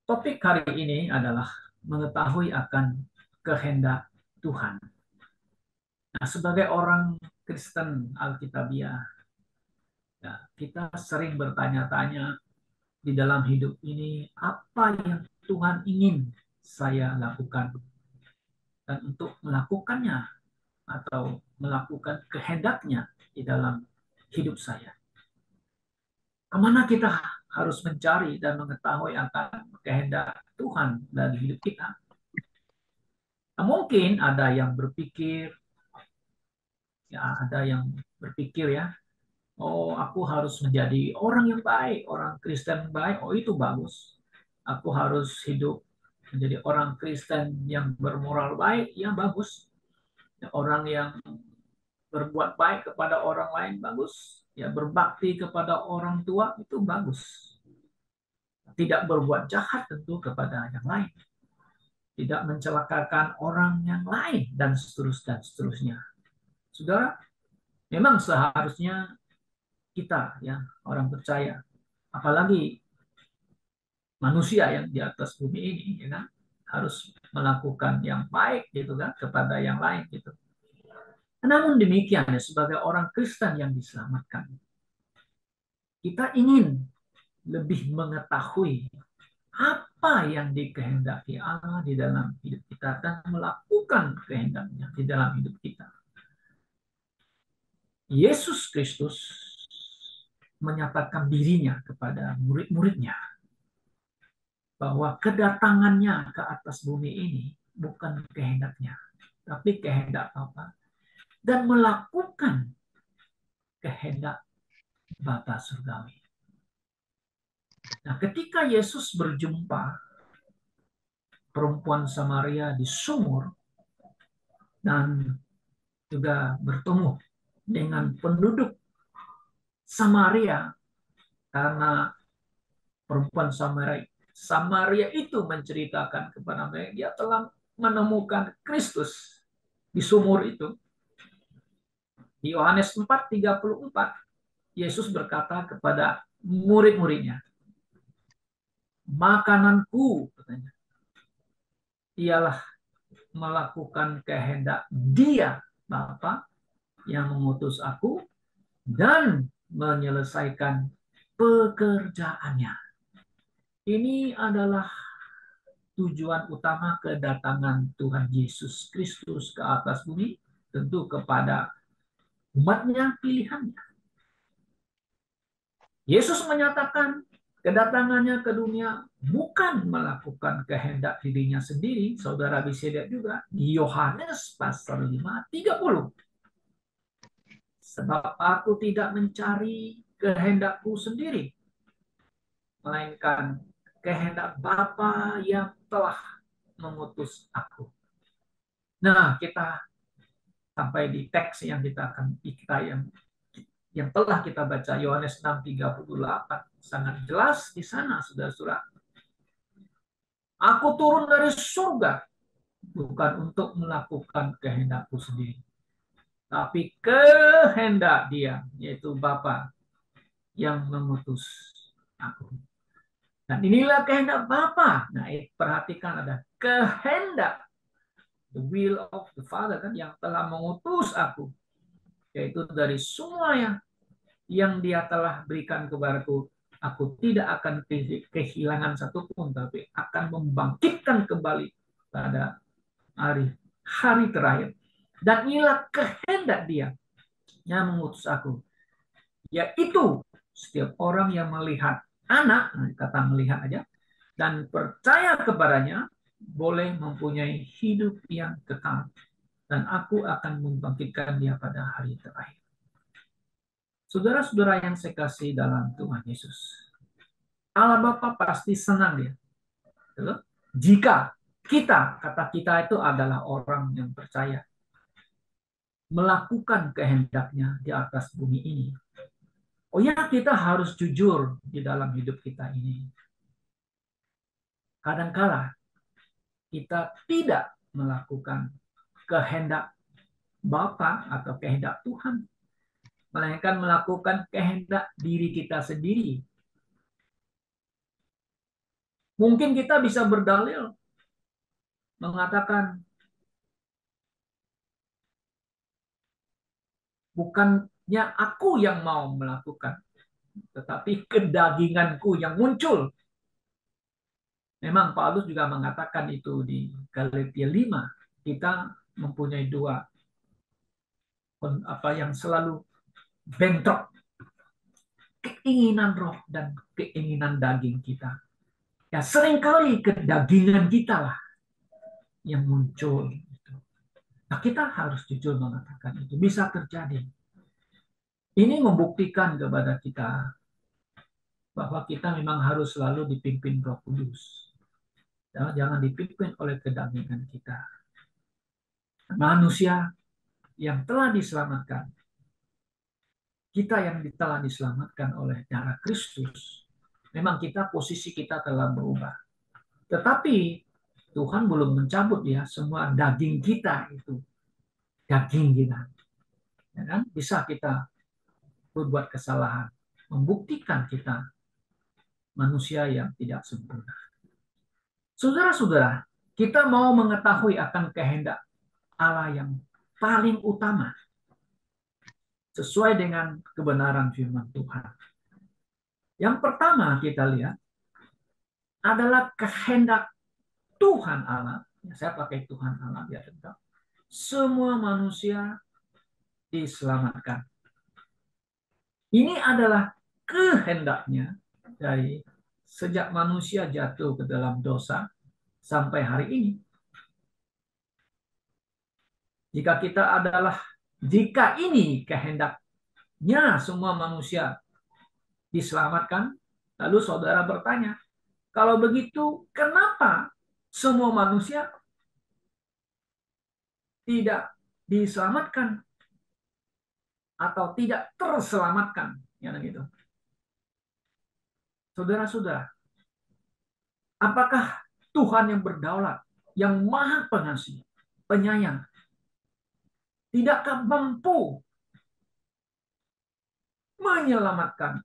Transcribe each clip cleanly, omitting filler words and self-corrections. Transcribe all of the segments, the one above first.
Topik hari ini adalah mengetahui akan kehendak Tuhan. Nah, sebagai orang Kristen Alkitabiah, ya, kita sering bertanya-tanya di dalam hidup ini, apa yang Tuhan ingin saya lakukan? Dan untuk melakukannya atau melakukan kehendaknya di dalam hidup saya. Kemana kita harus mencari dan mengetahui akan kehendak Tuhan bagi hidup kita? Nah, mungkin ada yang berpikir, ya ada yang berpikir ya, oh aku harus menjadi orang yang baik, orang Kristen yang baik, oh itu bagus. Aku harus hidup menjadi orang Kristen yang bermoral baik, ya bagus. Ya, orang yang berbuat baik kepada orang lain bagus. Ya berbakti kepada orang tua itu bagus. Tidak berbuat jahat tentu kepada yang lain. Tidak mencelakakan orang yang lain dan seterusnya. Saudara, memang seharusnya kita ya orang percaya, apalagi manusia yang di atas bumi ini ya kan, harus melakukan yang baik gitu kan kepada yang lain gitu. Namun demikian ya, sebagai orang Kristen yang diselamatkan, kita ingin lebih mengetahui apa yang dikehendaki Allah di dalam hidup kita dan melakukan kehendaknya di dalam hidup kita. Yesus Kristus menyatakan dirinya kepada murid-muridnya bahwa kedatangannya ke atas bumi ini bukan kehendaknya, tapi kehendak Bapa dan melakukan kehendak Bapa surgawi. Nah, ketika Yesus berjumpa perempuan Samaria di sumur dan juga bertemu dengan penduduk Samaria karena perempuan Samaria itu menceritakan kepada mereka dia telah menemukan Kristus di sumur itu. Di Yohanes 4:34 Yesus berkata kepada murid-muridnya, makananku katanya, ialah melakukan kehendak Dia Bapa yang mengutus aku dan menyelesaikan pekerjaannya. Ini adalah tujuan utama kedatangan Tuhan Yesus Kristus ke atas bumi, tentu kepada umatnya pilihannya. Yesus menyatakan kedatangannya ke dunia bukan melakukan kehendak dirinya sendiri. Saudara bisa lihat juga di Yohanes pasal 5:30. Sebab aku tidak mencari kehendakku sendiri, melainkan kehendak Bapa yang telah mengutus aku. Nah, kita sampai di teks yang yang telah kita baca Yohanes 6:38 sangat jelas di sana Saudara-saudara. Aku turun dari surga bukan untuk melakukan kehendakku sendiri, tapi kehendak Dia yaitu Bapa yang mengutus aku. Dan inilah kehendak Bapa. Nah, perhatikan ada kehendak, the will of the Father kan yang telah mengutus aku, yaitu dari semua yang Dia telah berikan kepadaku, aku tidak akan kehilangan satupun, tapi akan membangkitkan kembali pada hari terakhir. Dan inilah kehendak Dia yang mengutus aku, yaitu setiap orang yang melihat anak, kata melihat aja, dan percaya kepadanya, boleh mempunyai hidup yang kekal. Dan aku akan membangkitkan dia pada hari terakhir. Saudara-saudara yang saya kasih dalam Tuhan Yesus, Allah Bapa pasti senang dia. Jika kita, kata kita itu adalah orang yang percaya, melakukan kehendaknya di atas bumi ini. Oh ya, kita harus jujur di dalam hidup kita ini. Kadangkala kita tidak melakukan kehendak Bapa atau kehendak Tuhan, melainkan melakukan kehendak diri kita sendiri. Mungkin kita bisa berdalil mengatakan bukannya aku yang mau melakukan, tetapi kedaginganku yang muncul. Memang Paulus juga mengatakan itu di Galatia 5. Kita mempunyai dua apa yang selalu bentrok, keinginan roh dan keinginan daging kita. Ya seringkali kedagingan kita lah yang muncul. Nah, kita harus jujur mengatakan itu bisa terjadi. Ini membuktikan kepada kita bahwa kita memang harus selalu dipimpin Roh Kudus. Jangan dipimpin oleh kedagingan kita. Manusia yang telah diselamatkan, kita yang telah diselamatkan oleh darah Kristus, memang posisi kita telah berubah. Tetapi Tuhan belum mencabut ya semua daging kita itu. Daging kita. Ya kan? Bisa kita berbuat kesalahan. Membuktikan kita manusia yang tidak sempurna. Saudara-saudara, kita mau mengetahui akan kehendak Allah yang paling utama sesuai dengan kebenaran firman Tuhan. Yang pertama kita lihat adalah kehendak Tuhan Allah. Saya pakai Tuhan Allah biar tetap. Semua manusia diselamatkan. Ini adalah kehendaknya dari sejak manusia jatuh ke dalam dosa sampai hari ini. Jika ini kehendaknya semua manusia diselamatkan, lalu saudara bertanya, kalau begitu kenapa semua manusia tidak diselamatkan atau tidak terselamatkan? Ya, gitu. Saudara-saudara, apakah Tuhan yang berdaulat, yang maha pengasih, penyayang, tidakkah mampu menyelamatkan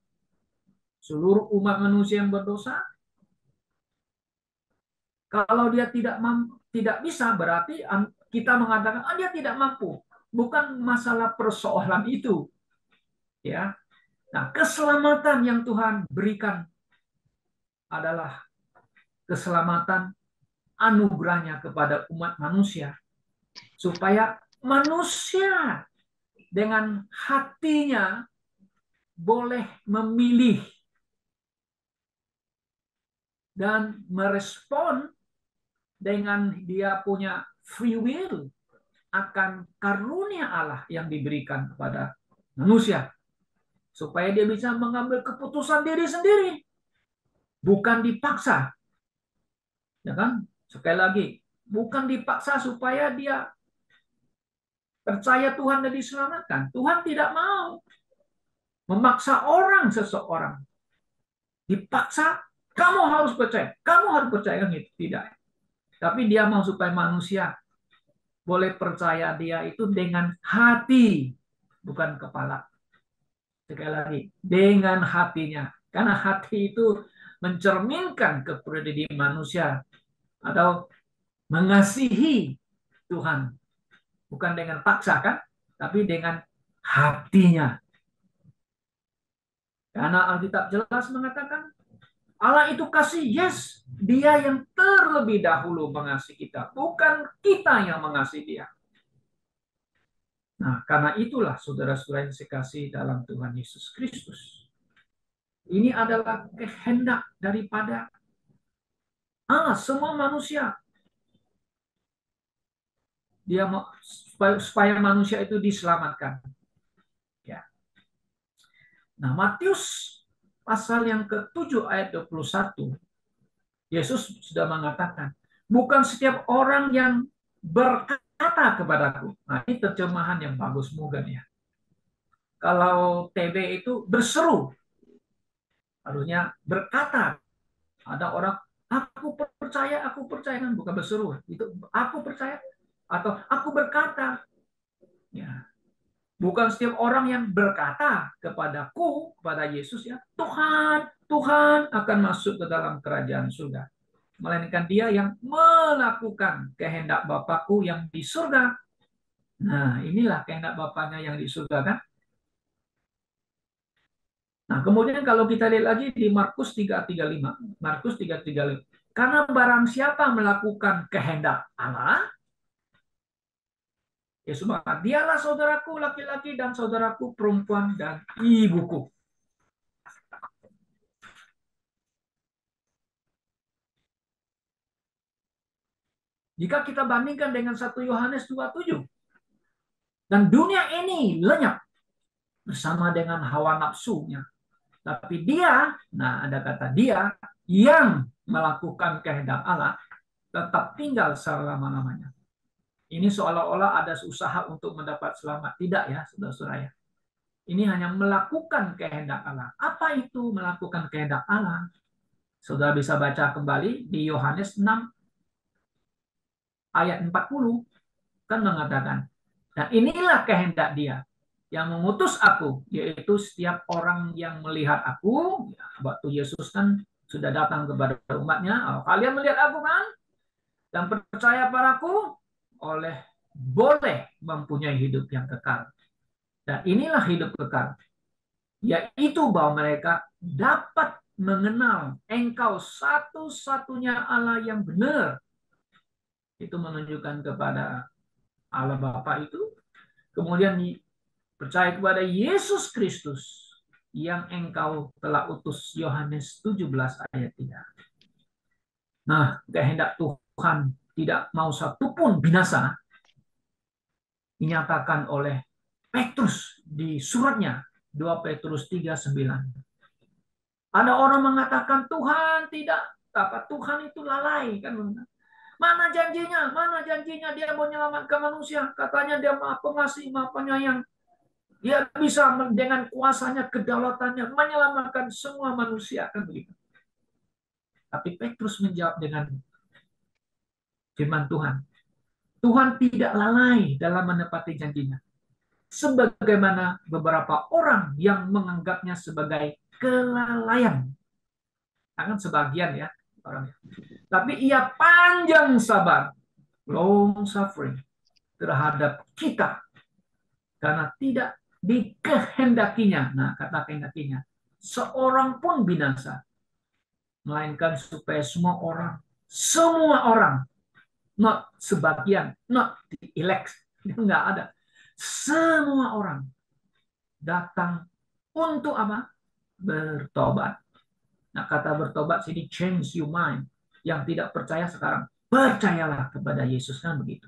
seluruh umat manusia yang berdosa? Kalau dia tidak bisa, berarti kita mengatakan dia tidak mampu. Bukan masalah persoalan itu, ya. Nah, keselamatan yang Tuhan berikan adalah keselamatan anugerahnya kepada umat manusia, supaya manusia dengan hatinya boleh memilih dan merespon dengan dia punya free will akan karunia Allah yang diberikan kepada manusia, supaya dia bisa mengambil keputusan diri sendiri, bukan dipaksa. Ya kan? Sekali lagi, bukan dipaksa supaya dia percaya Tuhan dan diselamatkan. Tuhan tidak mau memaksa seseorang. Dipaksa, kamu harus percaya gitu. Tidak. Tapi dia mau supaya manusia boleh percaya dia itu dengan hati, bukan kepala. Sekali lagi, dengan hatinya. Karena hati itu mencerminkan kepribadian manusia atau mengasihi Tuhan. Bukan dengan paksa kan, tapi dengan hatinya. Karena Alkitab jelas mengatakan Allah itu kasih, yes. Dia yang terlebih dahulu mengasihi kita, bukan kita yang mengasihi dia. Nah, karena itulah saudara-saudara yang dikasihi dalam Tuhan Yesus Kristus. Ini adalah kehendak daripada Allah, semua manusia. Dia mau supaya manusia itu diselamatkan. Ya. Nah, Matius pasal yang ke-7 ayat 21, Yesus sudah mengatakan, bukan setiap orang yang berkata kepadaku. Nah, ini terjemahan yang bagus mungkin ya. Kalau TB itu berseru, harusnya berkata. Ada orang, aku percaya kan, bukan berseru. Itu aku percaya atau aku berkata. Ya. Bukan setiap orang yang berkata kepada Yesus ya, Tuhan akan masuk ke dalam kerajaan surga. melainkan dia yang melakukan kehendak Bapakku yang di surga. Nah, inilah kehendak Bapaknya yang di surga kan. Nah, kemudian kalau kita lihat lagi di Markus 3:35, Markus 3:35. Karena barang siapa melakukan kehendak Allah, Yesus berkata, dialah saudaraku laki-laki dan saudaraku perempuan dan ibuku. Jika kita bandingkan dengan 1 Yohanes 2:7, dan dunia ini lenyap bersama dengan hawa nafsunya. Tapi dia, nah ada kata dia, yang melakukan kehendak Allah, tetap tinggal selama-lamanya. Ini seolah-olah ada usaha untuk mendapat selamat. Tidak ya, saudara-saudara ya. Ini hanya melakukan kehendak Allah. Apa itu melakukan kehendak Allah? Saudara bisa baca kembali di Yohanes 6 ayat 40. Kan mengatakan, dan inilah kehendak dia yang mengutus aku, yaitu setiap orang yang melihat aku. Waktu Yesus kan sudah datang kepada umatnya, oh, kalian melihat aku kan dan percaya padaku, boleh mempunyai hidup yang kekal. Dan inilah hidup kekal, yaitu bahwa mereka dapat mengenal engkau satu-satunya Allah yang benar. Itu menunjukkan kepada Allah Bapa itu. Kemudian percaya kepada Yesus Kristus yang engkau telah utus, Yohanes 17 ayat 3. Nah, kehendak Tuhan tidak mau satupun binasa dinyatakan oleh Petrus di suratnya 2 Petrus 3:9. Ada orang mengatakan Tuhan tidak, Tuhan itu lalai kan. Mana janjinya? Mana janjinya dia mau menyelamatkan manusia? Katanya dia Maha Pengasih, Maha Penyayang. Dia bisa dengan kuasanya, kedaulatannya menyelamatkan semua manusia kan begitu. Tapi Petrus menjawab dengan firman Tuhan. Tuhan tidak lalai dalam menepati janjinya. Sebagaimana beberapa orang yang menganggapnya sebagai kelalaian. Kan sebagian ya orang. Tapi ia panjang sabar, long suffering terhadap kita karena tidak dikehendakinya. Nah, kata kehendakinya, seorang pun binasa, melainkan supaya semua orang, not sebagian, not the elect, enggak ada. Semua orang datang untuk apa? Bertobat. Nah, kata bertobat sini change your mind. Yang tidak percaya sekarang, percayalah kepada Yesus kan begitu.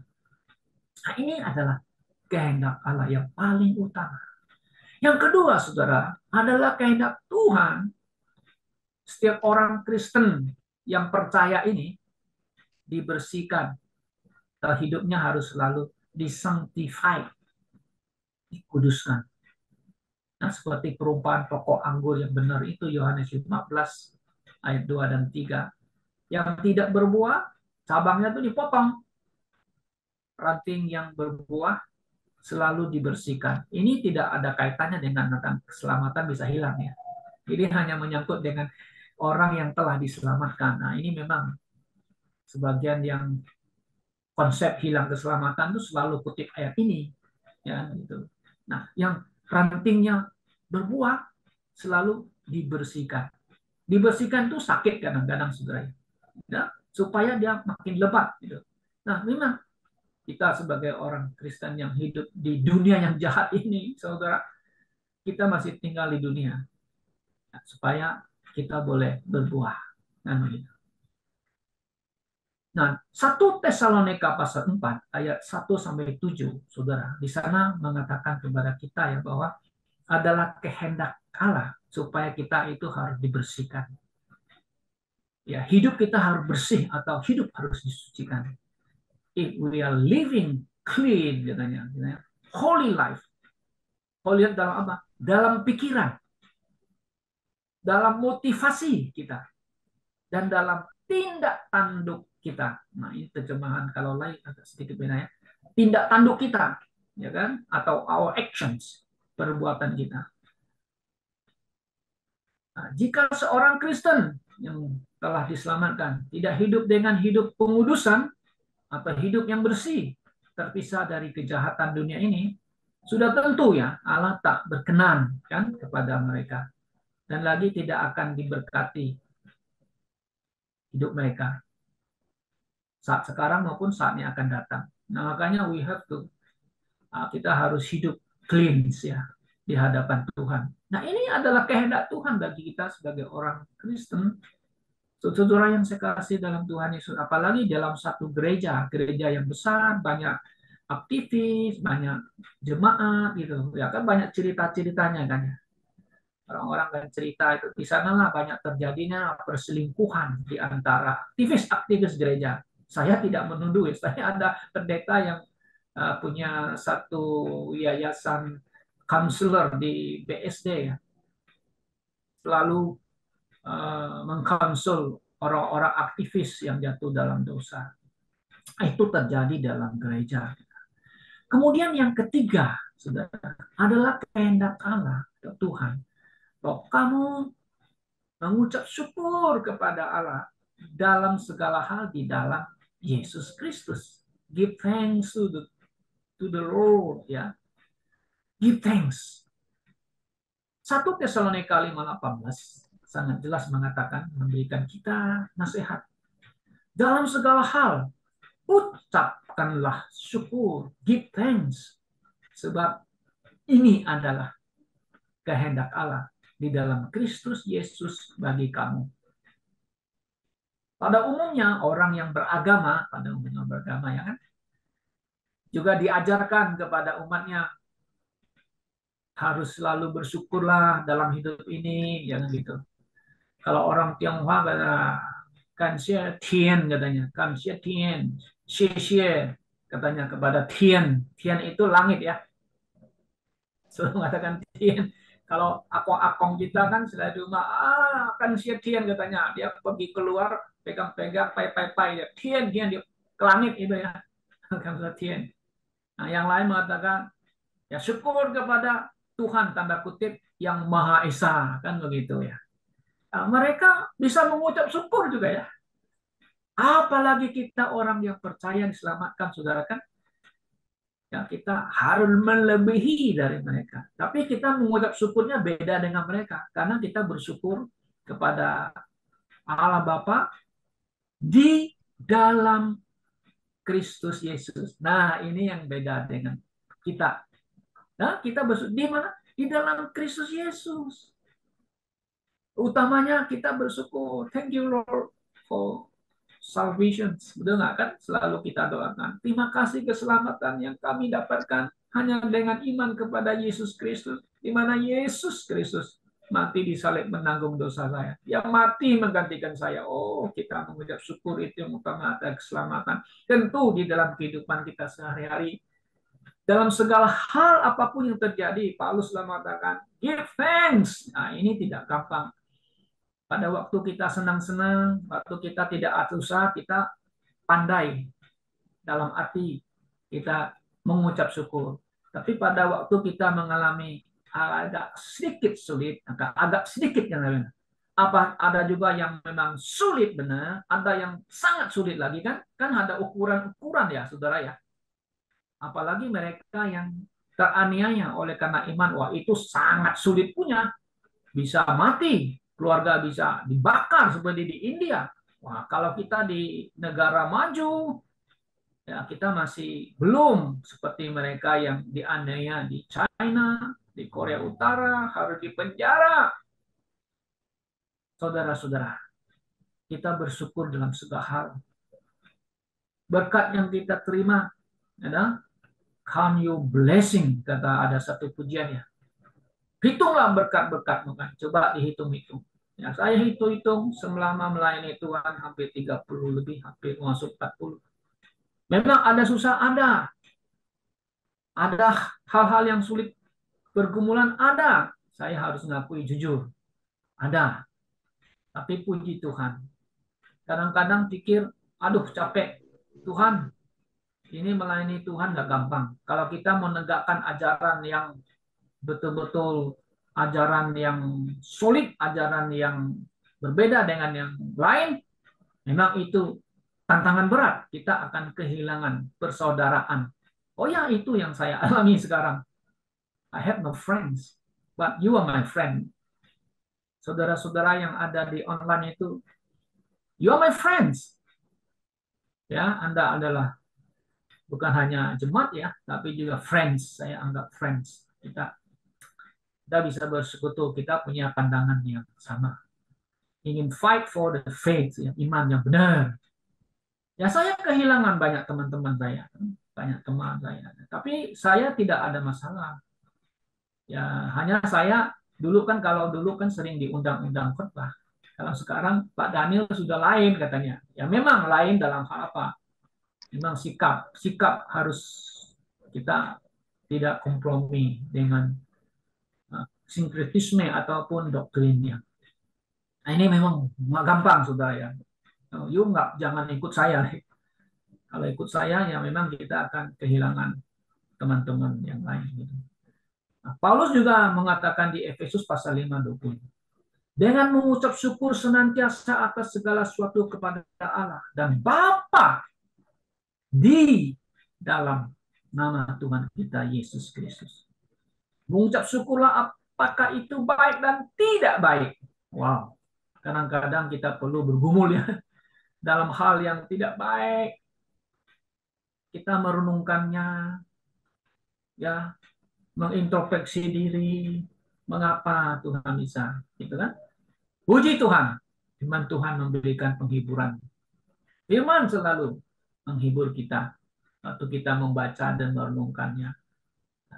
Nah, ini adalah kehendak Allah yang paling utama. Yang kedua, saudara, adalah kehendak Tuhan. Setiap orang Kristen yang percaya ini dibersihkan. Hidupnya harus selalu disanctify, dikuduskan. Nah, seperti perumpamaan pokok anggur yang benar itu Yohanes 15 ayat 2 dan 3. Yang tidak berbuah, cabangnya itu dipotong. Ranting yang berbuah selalu dibersihkan. Ini tidak ada kaitannya dengan tentang keselamatan bisa hilang ya. Ini hanya menyangkut dengan orang yang telah diselamatkan. Nah, ini memang sebagian yang konsep hilang keselamatan itu selalu kutip ayat ini, ya gitu. Nah, yang rantingnya berbuah selalu dibersihkan. Dibersihkan itu sakit kadang-kadang saudara, ya, supaya dia makin lebat. Gitu. Nah, memang kita sebagai orang Kristen yang hidup di dunia yang jahat ini, saudara, kita masih tinggal di dunia, ya, supaya kita boleh berbuah. Nah, begitu. Nah, 1 Tesalonika pasal 4 ayat 1 sampai 7, Saudara, di sana mengatakan kepada kita ya bahwa adalah kehendak Allah supaya kita itu harus dibersihkan. Ya, hidup kita harus bersih atau hidup harus disucikan. If we are living clean katanya, holy life. Holy life dalam apa? Dalam pikiran, dalam motivasi kita, dan dalam tindak tanduk kita. Nah, ini terjemahan kalau lain agak sedikit beda ya. Tindak tanduk kita, ya kan? Atau our actions, perbuatan kita. Nah, jika seorang Kristen yang telah diselamatkan tidak hidup dengan hidup pengudusan atau hidup yang bersih, terpisah dari kejahatan dunia ini, sudah tentu ya Allah tak berkenan kan kepada mereka dan lagi tidak akan diberkati hidup mereka saat sekarang maupun saat yang akan datang. Nah, makanya kita harus hidup clean ya di hadapan Tuhan. Nah, ini adalah kehendak Tuhan bagi kita sebagai orang Kristen. Saudara yang saya kasih dalam Tuhan Yesus, apalagi dalam satu gereja, gereja yang besar, banyak aktivis, banyak jemaat gitu. Ya kan banyak cerita-ceritanya kan ya. Orang-orang kan cerita itu di sanalah banyak terjadinya perselingkuhan di antara aktivis-aktivis gereja. Saya tidak menuduh, saya ada pendeta yang punya satu yayasan counselor di BSD ya, selalu mengkonsul orang-orang aktivis yang jatuh dalam dosa. Itu terjadi dalam gereja. Kemudian yang ketiga, saudara, adalah kehendak Allah, Tuhan. Bahwa kamu mengucap syukur kepada Allah dalam segala hal di dalam Yesus Kristus. Give thanks to the Lord, ya. Give thanks. 1 Tesalonika 5:18 sangat jelas mengatakan, memberikan kita nasihat. Dalam segala hal, ucapkanlah syukur, give thanks. Sebab ini adalah kehendak Allah di dalam Kristus Yesus bagi kamu. Pada umumnya orang yang beragama, ya kan, juga diajarkan kepada umatnya harus selalu bersyukurlah dalam hidup ini, jangan gitu. Kalau orang Tionghoa kata kanxie tian katanya, kanxie tian, xie katanya kepada tian. Tian itu langit ya. Selalu mengatakan tian. Kalau akong-akong kita kan sudah di rumah, kan si tian katanya. Dia pergi keluar, pegang-pegang, pai-pai-pai. Tian, tian, dia ke langit itu ya. Kan tian. Nah, yang lain mengatakan, ya syukur kepada Tuhan, tanda kutip, yang Maha Esa. Kan begitu ya. Nah, mereka bisa mengucap syukur juga ya. Apalagi kita orang yang percaya diselamatkan, saudara kan. Ya, kita harus melebihi dari mereka. Tapi kita mengucap syukurnya beda dengan mereka. Karena kita bersyukur kepada Allah Bapa di dalam Kristus Yesus. Nah, ini yang beda dengan kita. Nah, kita bersyukur di mana? Di dalam Kristus Yesus. Utamanya kita bersyukur. Thank you Lord for salvation. Betul nggak kan? Selalu kita doakan. Terima kasih keselamatan yang kami dapatkan hanya dengan iman kepada Yesus Kristus. Di mana Yesus Kristus mati di salib menanggung dosa saya. Yang mati menggantikan saya. Oh, kita mengucap syukur itu yang utama ada keselamatan. Tentu di dalam kehidupan kita sehari-hari. Dalam segala hal apapun yang terjadi, Paulus mengatakan, give thanks. Nah, ini tidak gampang. Pada waktu kita senang-senang, waktu kita tidak susah, kita pandai dalam arti kita mengucap syukur. Tapi pada waktu kita mengalami agak sedikit sulit, agak sedikit yang lain. Apa ada juga yang memang sulit benar, ada yang sangat sulit lagi kan? Kan ada ukuran-ukuran ya, saudara ya. Apalagi mereka yang teraniaya oleh karena iman, wah itu sangat sulit punya, bisa mati, keluarga bisa dibakar seperti di India. Wah, kalau kita di negara maju, ya kita masih belum seperti mereka yang dianiaya di China, di Korea Utara, harus dipenjara. Saudara-saudara, kita bersyukur dalam segala hal. Berkat yang kita terima, ya, count your blessing, kata ada satu pujian ya. Hitunglah berkat-berkat, coba dihitung-hitung. Ya, saya hitung-hitung selama melayani Tuhan hampir 30 lebih, hampir masuk 40. Memang ada susah, ada. Ada hal-hal yang sulit pergumulan, ada. Saya harus mengakui jujur. Ada. Tapi puji Tuhan. Kadang-kadang pikir, aduh capek. Tuhan, ini melayani Tuhan nggak gampang. Kalau kita menegakkan ajaran yang betul-betul ajaran yang solid, ajaran yang berbeda dengan yang lain, memang itu tantangan berat. Kita akan kehilangan persaudaraan. Oh ya, itu yang saya alami sekarang. I have no friends, but you are my friend. Saudara-saudara yang ada di online itu, you are my friends. Ya, Anda adalah bukan hanya jemaat ya, tapi juga friends. Saya anggap friends. Kita bisa bersekutu, kita punya pandangan yang sama. Ingin fight for the faith, ya, iman yang benar. Ya saya kehilangan banyak teman-teman saya, banyak teman saya. Tapi saya tidak ada masalah. Ya hanya saya dulu kan kalau dulu kan sering diundang-undang khotbah. Kalau sekarang Pak Daniel sudah lain katanya. Ya memang lain dalam hal apa? Memang sikap harus kita tidak kompromi dengan sinkretisme ataupun doktrinnya. Nah, ini memang nggak gampang sudah ya. You nggak jangan ikut saya. Kalau ikut saya ya memang kita akan kehilangan teman-teman yang lain. Gitu. Nah, Paulus juga mengatakan di Efesus pasal 5:20. Dengan mengucap syukur senantiasa atas segala sesuatu kepada Allah dan Bapa di dalam nama Tuhan kita Yesus Kristus. Mengucap syukurlah apakah itu baik dan tidak baik. Wow, kadang-kadang kita perlu bergumul ya dalam hal yang tidak baik. Kita merenungkannya, ya, mengintrospeksi diri, mengapa Tuhan bisa, gitu kan? Puji Tuhan, firman Tuhan memberikan penghiburan. Firman selalu menghibur kita waktu kita membaca dan merenungkannya.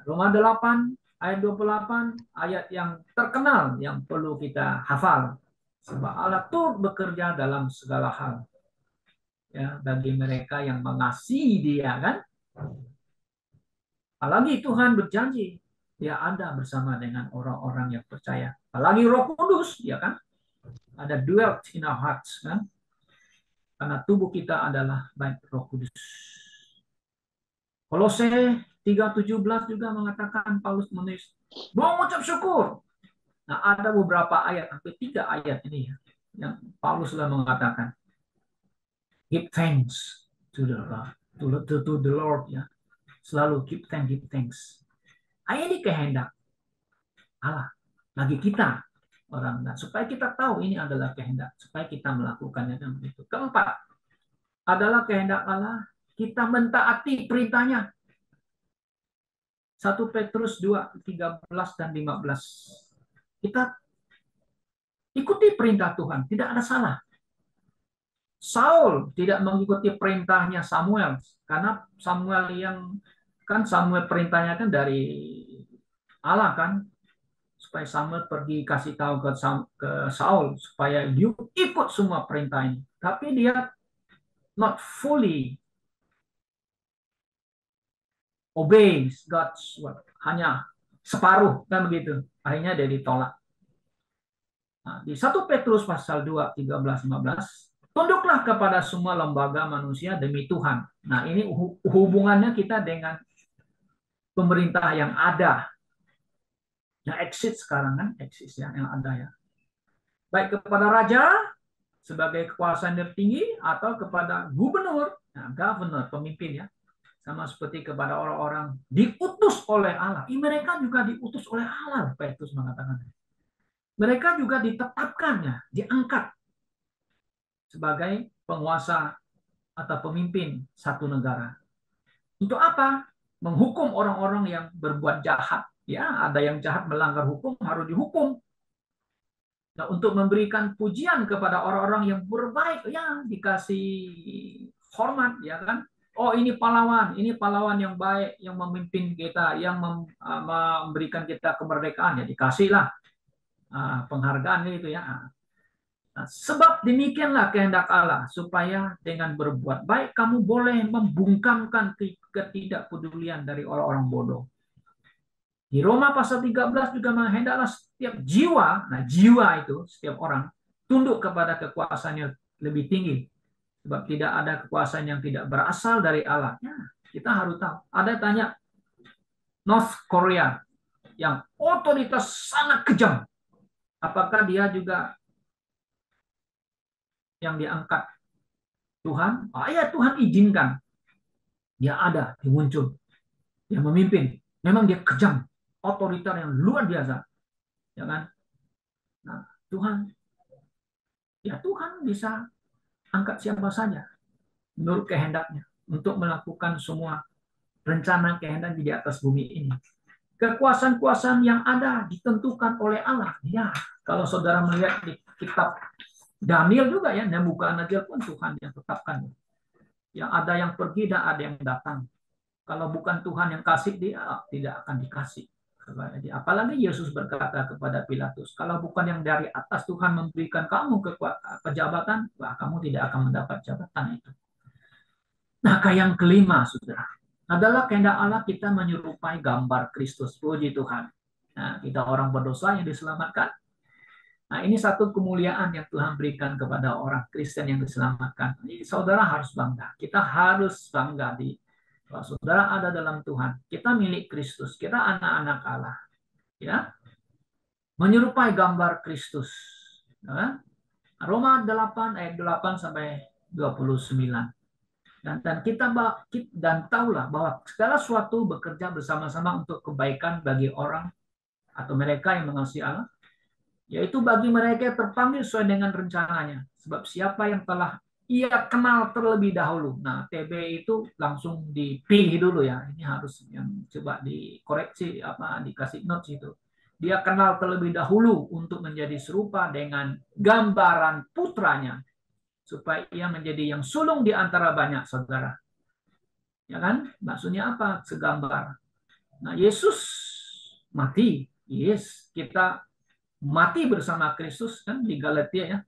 Roma 8 ayat 28, ayat yang terkenal yang perlu kita hafal. Sebab Allah turut bekerja dalam segala hal. Ya, bagi mereka yang mengasihi Dia kan. Apalagi Tuhan berjanji Dia ada bersama dengan orang-orang yang percaya. Apalagi Roh Kudus, ya kan? Ada dwelt in our hearts kan? Karena tubuh kita adalah baik Roh Kudus. Kolose 3:17 juga mengatakan Paulus menulis mengucap syukur. Nah, ada beberapa ayat, hampir 3 ayat ini ya, yang Paulus sudah mengatakan give thanks to the Lord, to the Lord ya. Selalu give thanks. Ini kehendak Allah bagi kita orang, nah, supaya kita tahu ini adalah kehendak, supaya kita melakukannya dan begitu. Keempat adalah kehendak Allah kita mentaati perintahnya. 1 Petrus 2:13 dan 15. Kita ikuti perintah Tuhan, tidak ada salah. Saul tidak mengikuti perintahnya Samuel, karena Samuel perintahnya kan dari Allah kan, supaya Samuel pergi kasih tahu ke Saul supaya you ikut semua perintah ini. Tapi dia not fully obeys God's word, hanya separuh kan begitu. Akhirnya dia ditolak. Nah, di 1 Petrus pasal 2, 13, 15, tunduklah kepada semua lembaga manusia demi Tuhan. Nah, ini hubungannya kita dengan pemerintah yang ada. Yang eksis sekarang kan, eksis ya, yang ada ya. Baik kepada raja, sebagai kekuasaan tertinggi, atau kepada gubernur, nah, governor, pemimpin ya. Sama seperti kepada orang-orang diutus oleh Allah. Mereka juga diutus oleh Allah, Petrus mengatakan. Mereka juga ditetapkannya, diangkat sebagai penguasa atau pemimpin satu negara. Untuk apa? Menghukum orang-orang yang berbuat jahat. Ya, ada yang jahat melanggar hukum, harus dihukum. Nah, untuk memberikan pujian kepada orang-orang yang berbaik, ya dikasih hormat, ya kan? Oh, ini pahlawan yang baik, yang memimpin kita, yang memberikan kita kemerdekaan, ya dikasihlah penghargaan itu ya. Nah, sebab demikianlah kehendak Allah, supaya dengan berbuat baik kamu boleh membungkamkan ketidakpedulian dari orang-orang bodoh. Di Roma pasal 13 juga menghendaklah setiap jiwa, nah jiwa itu setiap orang tunduk kepada kekuasaan yang lebih tinggi. Sebab tidak ada kekuasaan yang tidak berasal dari Allah. Ya, kita harus tahu. Ada tanya North Korea, yang otoritas sangat kejam. Apakah dia juga yang diangkat Tuhan? Oh ya, Tuhan izinkan. Dia ada, dia muncul, dia memimpin. Memang dia kejam, otoriter yang luar biasa. Ya kan? Nah, Tuhan, ya Tuhan bisa angkat siapa saja menurut kehendaknya untuk melakukan semua rencana kehendak di atas bumi ini. Kekuasaan-kekuasaan yang ada ditentukan oleh Allah. Ya, kalau saudara melihat di kitab Daniel juga ya, Nebukadnezar pun Tuhan yang tetapkan. Yang ada yang pergi dan ada yang datang. Kalau bukan Tuhan yang kasih, dia tidak akan dikasih. Apalagi Yesus berkata kepada Pilatus, kalau bukan yang dari atas Tuhan memberikan kamu kejabatan, kamu tidak akan mendapat jabatan itu. Nah, yang kelima, saudara, adalah kehendak Allah kita menyerupai gambar Kristus. Puji Tuhan. Nah, kita orang berdosa yang diselamatkan. Nah, ini satu kemuliaan yang Tuhan berikan kepada orang Kristen yang diselamatkan. Ini saudara harus bangga. Kita harus bangga bahwa saudara ada dalam Tuhan. Kita milik Kristus. Kita anak-anak Allah. Ya, menyerupai gambar Kristus. Ya. Roma 8 ayat 8 sampai 29. Dan kita dan tahulah bahwa segala sesuatu bekerja bersama-sama untuk kebaikan bagi orang atau mereka yang mengasihi Allah, yaitu bagi mereka yang terpanggil sesuai dengan rencananya. Sebab siapa yang telah ia kenal terlebih dahulu. Nah, TB itu langsung dipilih dulu ya. Ini harus yang coba dikoreksi dikasih notes itu. Dia kenal terlebih dahulu untuk menjadi serupa dengan gambaran putranya, supaya ia menjadi yang sulung di antara banyak saudara. Ya kan? Maksudnya apa? Segambar. Nah, Yesus mati. Yes, kita mati bersama Kristus kan di Galatia ya.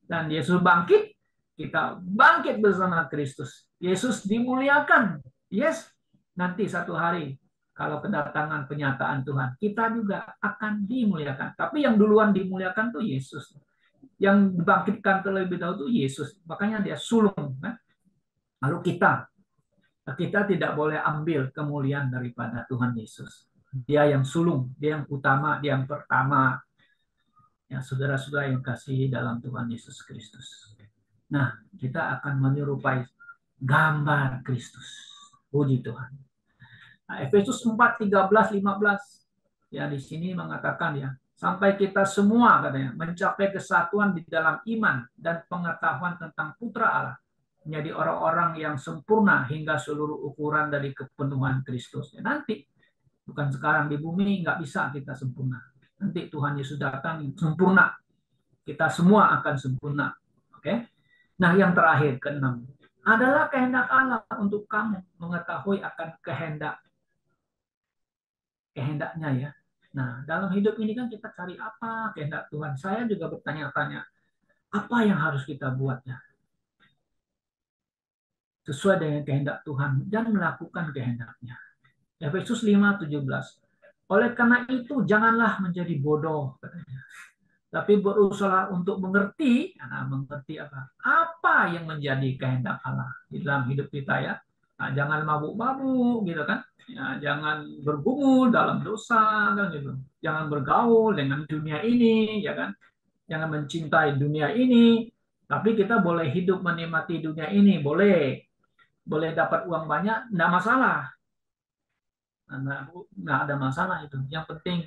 Dan Yesus bangkit, kita bangkit bersama Kristus. Yesus dimuliakan. Yes, nanti satu hari kalau kedatangan penyataan Tuhan, kita juga akan dimuliakan. Tapi yang duluan dimuliakan tuh Yesus. Yang dibangkitkan terlebih dahulu tuh Yesus. Makanya dia sulung. Kan? Lalu kita tidak boleh ambil kemuliaan daripada Tuhan Yesus. Dia yang sulung, dia yang utama, dia yang pertama. Ya, saudara-saudara yang kasih dalam Tuhan Yesus Kristus. Nah, kita akan menyerupai gambar Kristus. Puji Tuhan. Nah, Efesus 4, 13, 15. Ya, di sini mengatakan ya, sampai kita semua katanya mencapai kesatuan di dalam iman dan pengetahuan tentang Putra Allah, menjadi orang-orang yang sempurna hingga seluruh ukuran dari kepenuhan Kristus. Ya, nanti bukan sekarang di bumi nggak bisa kita sempurna. Nanti Tuhan Yesus datang sempurna. Kita semua akan sempurna. Oke. Nah, yang terakhir keenam adalah kehendak Allah untuk kamu mengetahui akan kehendaknya ya. Nah, dalam hidup ini kan kita cari apa kehendak Tuhan. Saya juga bertanya-tanya, apa yang harus kita buat ya? Sesuai dengan kehendak Tuhan dan melakukan kehendaknya. Efesus 5:17. Oleh karena itu janganlah menjadi bodoh katanya. Tapi berusaha untuk mengerti, mengerti apa? Apa yang menjadi kehendak Allah di dalam hidup kita ya. Nah, jangan mabuk-mabuk gitu kan. Ya, jangan bergumul dalam dosa kan gitu. Jangan bergaul dengan dunia ini ya kan. Jangan mencintai dunia ini. Tapi kita boleh hidup menikmati dunia ini, boleh. Boleh dapat uang banyak, enggak masalah. Nggak ada masalah itu. Yang penting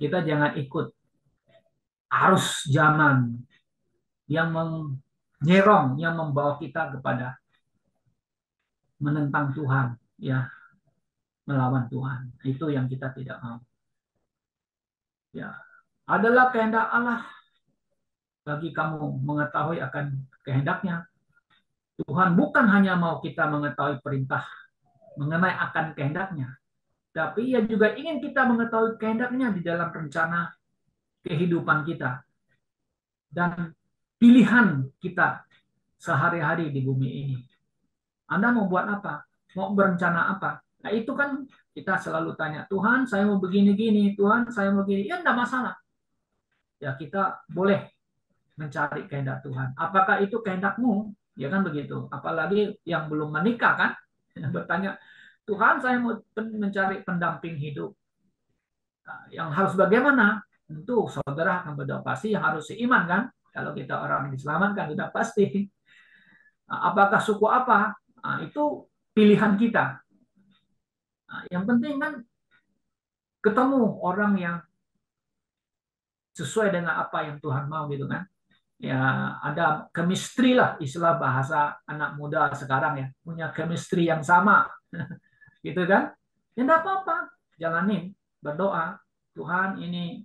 kita jangan ikut arus zaman yang menyerong, yang membawa kita kepada menentang Tuhan, ya, melawan Tuhan. Itu yang kita tidak mau. Ya, adalah kehendak Allah bagi kamu mengetahui akan kehendaknya. Tuhan bukan hanya mau kita mengetahui perintah mengenai akan kehendaknya, tapi ia juga ingin kita mengetahui kehendaknya di dalam rencana kehidupan kita dan pilihan kita sehari-hari di bumi ini. Anda mau buat apa? Mau berencana apa? Nah, itu kan kita selalu tanya, Tuhan, saya mau begini-gini, Tuhan, saya mau begini. Ya, enggak masalah. Ya, kita boleh mencari kehendak Tuhan. Apakah itu kehendakmu? Ya kan begitu. Apalagi yang belum menikah kan? Bertanya, Tuhan, saya mau mencari pendamping hidup. Yang harus bagaimana? Tentu saudara akan berdoa pasti yang harus seiman kan? Kalau kita orang yang diselamatkan sudah pasti. Apakah suku apa? Itu pilihan kita. Yang penting kan ketemu orang yang sesuai dengan apa yang Tuhan mau gitu kan. Ya ada chemistry lah, istilah bahasa anak muda sekarang ya, punya chemistry yang sama gitu kan. Ya enggak apa-apa, jalanin, berdoa, Tuhan ini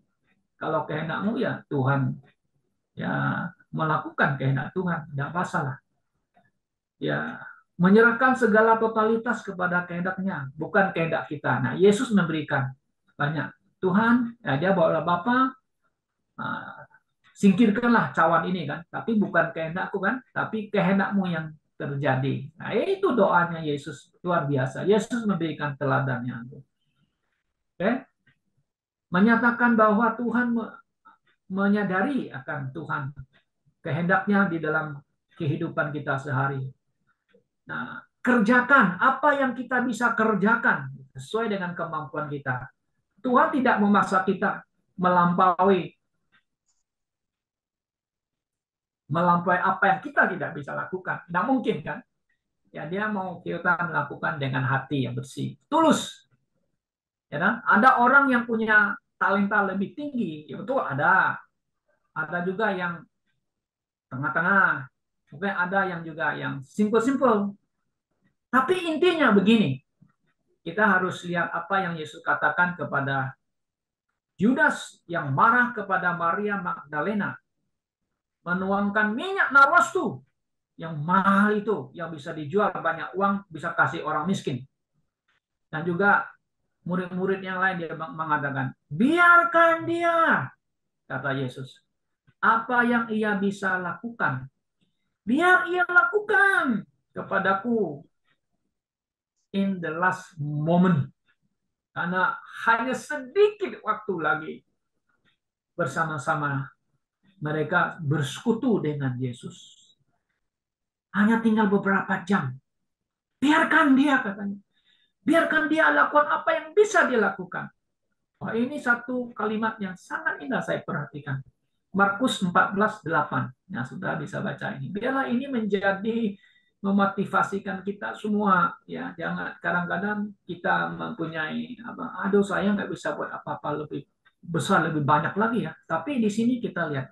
kalau kehendakmu ya Tuhan ya melakukan kehendak Tuhan, tidak masalah. Ya menyerahkan segala totalitas kepada kehendaknya, bukan kehendak kita. Nah, Yesus memberikan banyak. Tuhan, ya dia bawa Bapa, singkirkanlah cawan ini kan, tapi bukan kehendakku kan, tapi kehendakmu yang terjadi. Nah, itu doanya Yesus luar biasa. Yesus memberikan teladannya. Oke? Menyatakan bahwa Tuhan menyadari akan Tuhan kehendaknya di dalam kehidupan kita sehari. Nah, kerjakan apa yang kita bisa kerjakan sesuai dengan kemampuan kita. Tuhan tidak memaksa kita melampaui apa yang kita tidak bisa lakukan. Tidak mungkin kan? Ya dia mau kita melakukan dengan hati yang bersih, tulus. Ya kan? Ada orang yang punya talenta lebih tinggi, ya betul ada. Ada juga yang tengah-tengah. Mungkin ada yang juga yang simple-simple. Tapi intinya begini, kita harus lihat apa yang Yesus katakan kepada Yudas yang marah kepada Maria Magdalena, menuangkan minyak narwastu yang mahal itu, yang bisa dijual banyak uang, bisa kasih orang miskin. Dan juga murid-murid yang lain dia mengatakan, biarkan dia, kata Yesus. Apa yang ia bisa lakukan, biar ia lakukan kepadaku in the last moment. Karena hanya sedikit waktu lagi bersama-sama mereka bersekutu dengan Yesus. Hanya tinggal beberapa jam. Biarkan dia, katanya. Biarkan dia lakukan apa yang bisa dia lakukan. Oh, ini satu kalimat yang sangat indah saya perhatikan. Markus 14:8. Ya, sudah bisa baca ini. Biarlah ini menjadi memotivasikan kita semua ya. Jangan kadang-kadang kita mempunyai apa, aduh saya nggak bisa buat apa-apa lebih besar lebih banyak lagi ya. Tapi di sini kita lihat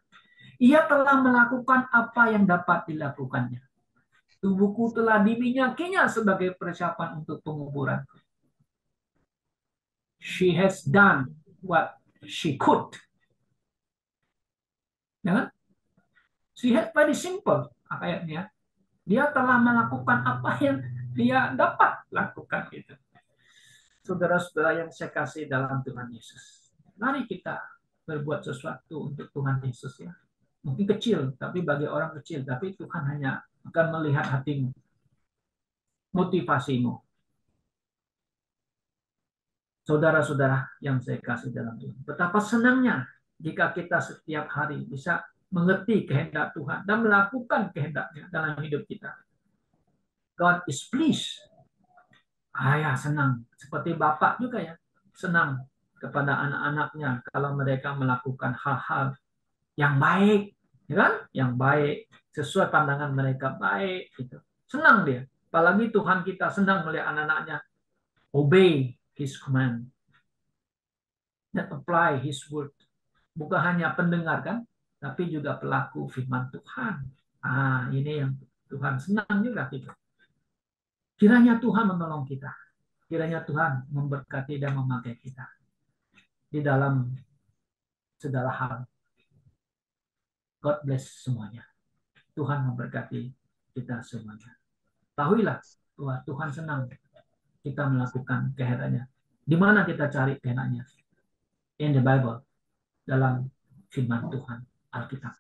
ia telah melakukan apa yang dapat dilakukannya. Tubuhku telah diminyakinya sebagai persiapan untuk penguburan. She has done what she could. Ya kan? She has very simple ayatnya. Dia telah melakukan apa yang dia dapat lakukan itu. Saudara-saudara yang saya kasih dalam Tuhan Yesus. Mari kita berbuat sesuatu untuk Tuhan Yesus ya. Mungkin kecil, tapi bagi orang kecil. Tapi Tuhan hanya akan melihat hatimu, motivasimu. Saudara-saudara yang saya kasih dalam Tuhan. Betapa senangnya jika kita setiap hari bisa mengerti kehendak Tuhan dan melakukan kehendaknya dalam hidup kita. God is pleased. Ya senang. Seperti Bapak juga ya. Senang kepada anak-anaknya kalau mereka melakukan hal-hal yang baik. Ya kan? Yang baik. Sesuai pandangan mereka baik. Gitu. Senang dia. Apalagi Tuhan kita senang melihat anak-anaknya obey His command. Dan apply His word. Bukan hanya pendengar kan, tapi juga pelaku firman Tuhan. Ini yang Tuhan senang juga kita. Kiranya Tuhan menolong kita. Kiranya Tuhan memberkati dan memakai kita di dalam segala hal. God bless semuanya. Tuhan memberkati kita semuanya. Tahuilah bahwa Tuhan senang kita melakukan kehendaknya. Di mana kita cari kehendaknya? In the Bible, dalam firman Tuhan, Alkitab.